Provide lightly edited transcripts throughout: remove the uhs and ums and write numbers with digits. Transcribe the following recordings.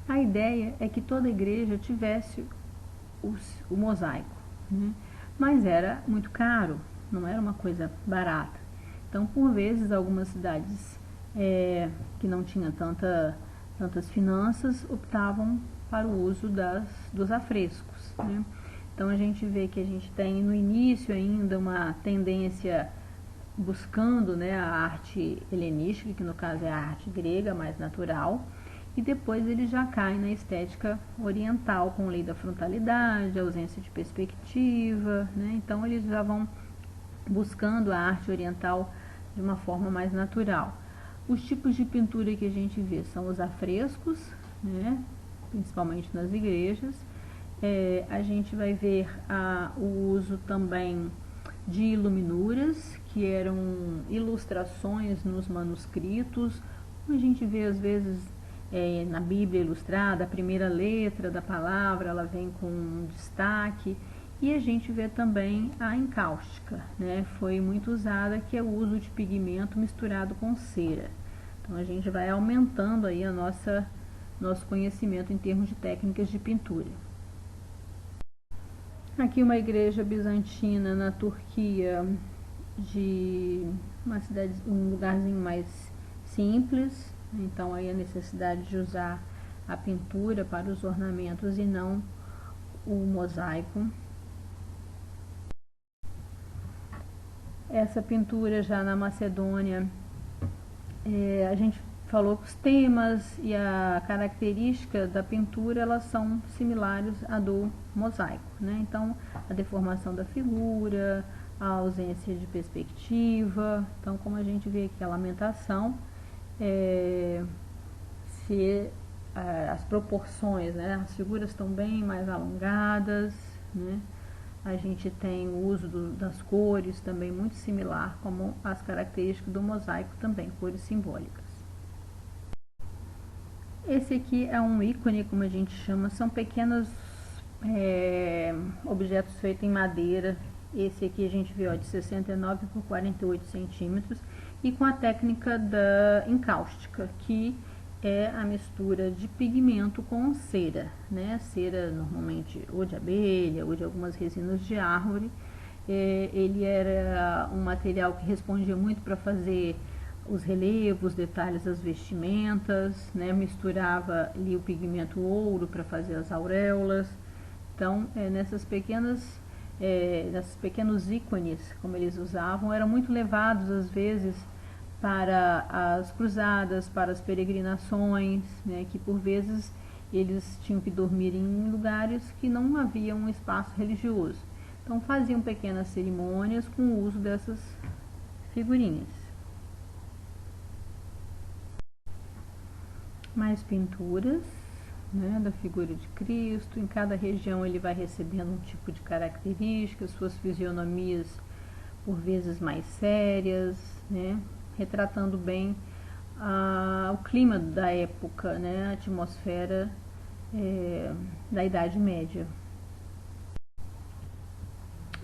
A ideia é que toda igreja tivesse o mosaico, né? Mas era muito caro, não era uma coisa barata. Então, por vezes, algumas cidades que não tinham tantas finanças optavam para o uso dos afrescos, né? Então, a gente vê que a gente tem no início ainda uma tendência buscando, né, a arte helenística, que no caso é a arte grega, mais natural, e depois ele já cai na estética oriental, com lei da frontalidade, ausência de perspectiva, né? Então eles já vão buscando a arte oriental de uma forma mais natural. Os tipos de pintura que a gente vê são os afrescos, né? Principalmente nas igrejas. A gente vai ver o uso também de iluminuras, que eram ilustrações nos manuscritos. A gente vê às vezes na Bíblia ilustrada, a primeira letra da palavra, ela vem com um destaque. E a gente vê também a encáustica, né? Foi muito usada, que é o uso de pigmento misturado com cera. Então a gente vai aumentando aí nosso conhecimento em termos de técnicas de pintura. Aqui uma igreja bizantina na Turquia, de uma cidade, um lugarzinho mais simples, então aí a necessidade de usar a pintura para os ornamentos e não o mosaico. Essa pintura já na Macedônia, a gente falou que os temas e a característica da pintura, elas são similares à do mosaico, né? Então, a deformação da figura, a ausência de perspectiva. Então, como a gente vê aqui a lamentação, se as proporções, né? As figuras estão bem mais alongadas, né? A gente tem o uso das cores também muito similar, como as características do mosaico também, cores simbólicas. Esse aqui é um ícone, como a gente chama, são pequenos objetos feitos em madeira. Esse aqui a gente vê de 69 por 48 centímetros e com a técnica da encáustica, que é a mistura de pigmento com cera, né? Cera normalmente ou de abelha ou de algumas resinas de árvore. Ele era um material que respondia muito para fazer os relevos, detalhes das vestimentas, né? Misturava ali o pigmento ouro para fazer as auréolas. Então, nesses pequenos ícones, como eles usavam, eram muito levados às vezes para as cruzadas, para as peregrinações, né? Que por vezes eles tinham que dormir em lugares que não havia um espaço religioso. Então faziam pequenas cerimônias com o uso dessas figurinhas. Mais pinturas, né, da figura de Cristo. Em cada região ele vai recebendo um tipo de característica, suas fisionomias por vezes mais sérias, né, retratando bem o clima da época, né, a atmosfera da Idade Média.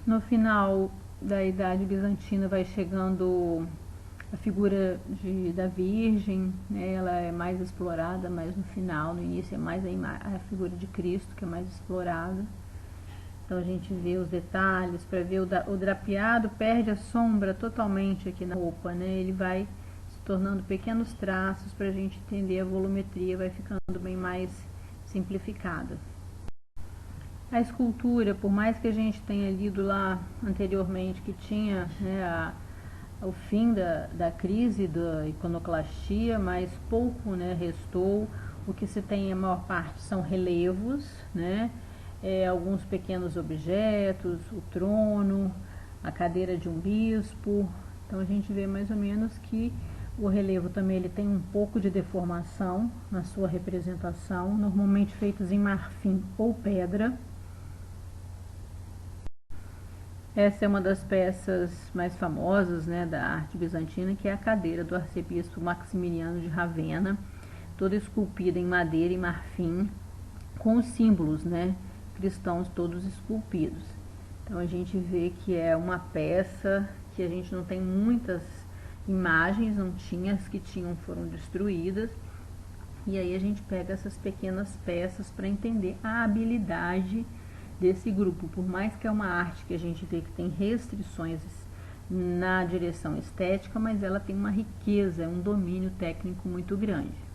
No final da Idade Bizantina vai chegando a figura da Virgem, né, ela é mais explorada, mas no final, no início é mais a figura de Cristo que é mais explorada. Então a gente vê os detalhes, para ver o drapeado perde a sombra totalmente aqui na roupa, né? Ele vai se tornando pequenos traços para a gente entender a volumetria, vai ficando bem mais simplificada. A escultura, por mais que a gente tenha lido lá anteriormente que tinha, né, o fim da crise da iconoclastia, mas pouco, né, restou. O que se tem a maior parte são relevos, né, alguns pequenos objetos, o trono, a cadeira de um bispo. Então a gente vê mais ou menos que o relevo também ele tem um pouco de deformação na sua representação, normalmente feitos em marfim ou pedra. Essa é uma das peças mais famosas, né, da arte bizantina, que é a cadeira do arcebispo Maximiliano de Ravenna, toda esculpida em madeira e marfim, com os símbolos, né, cristãos todos esculpidos. Então a gente vê que é uma peça que a gente não tem muitas imagens, não tinha, as que tinham foram destruídas, E aí a gente pega essas pequenas peças para entender a habilidade desse grupo. Por mais que é uma arte que a gente vê que tem restrições na direção estética, mas ela tem uma riqueza, um domínio técnico muito grande.